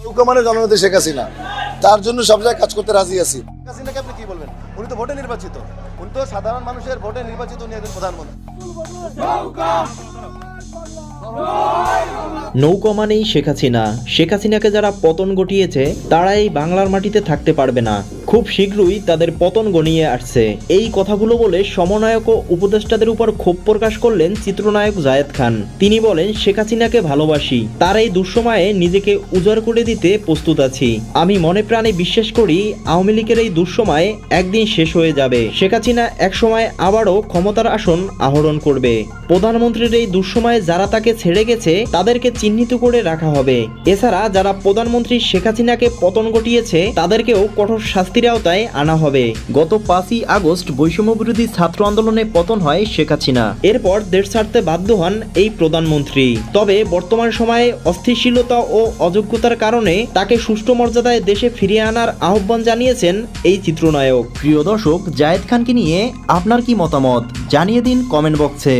নৌকা জননেত্রী শেখ হাসিনা, তার জন্য সব জায়গায় কাজ করতে রাজি আছি। শেখ হাসিনাকে আপনি কি বলবেন? উনি তো ভোটে নির্বাচিত, উনি তো সাধারণ মানুষের ভোটে নির্বাচিত, উনি একজন প্রধানমন্ত্রী। নৌকা মানেই শেখ হাসিনা। শেখ হাসিনাকে যারা পতন ঘটিয়েছে তারা এই বাংলার মাটিতে থাকতে পারবে না। খুব শীঘ্রই তাদের পতন গনিয়ে আসছে। এই কথাগুলো বলে সমন্বয়ক ও উপদেষ্টাদের উপর ক্ষোভ প্রকাশ করলেন চিত্রনায়ক জায়েদ খান। তিনি বলেন, শেখ হাসিনাকে ভালোবাসি, তার এই দুঃসময়ে নিজেকে উজাড় করে দিতে প্রস্তুত আছি। আমি মনে প্রাণে বিশ্বাস করি আওয়ামী লীগের এই দুঃসময় একদিন শেষ হয়ে যাবে। শেখ হাসিনা একসময় আবারও ক্ষমতার আসন আহরণ করবে। প্রধানমন্ত্রীর এই দুঃসময়ে যারা তাকে ছেড়ে গেছে তাদেরকে চিহ্নিত করে রাখা হবে। এছাড়া যারা প্রধানমন্ত্রী শেখ হাসিনাকে পতন ঘটিয়েছে তাদেরকেও কঠোর শাস্তির আওতায় আনা হবে। গত 5ই আগস্ট বৈষম্য বিরোধী ছাত্র আন্দোলনে পতন হয় শেখ হাসিনা। এরপর দেশ ছাড়তে বাধ্য হন এই প্রধানমন্ত্রী। তবে বর্তমান সময়ে অস্থিতিশীলতা ও অযোগ্যতার কারণে তাকে সুষ্ঠু মর্যাদায় দেশে ফিরিয়ে আনার আহ্বান জানিয়েছেন এই চিত্রনায়ক। প্রিয় দর্শক, জায়েদ খানকে নিয়ে আপনার কি মতামত জানিয়ে দিন কমেন্ট বক্সে।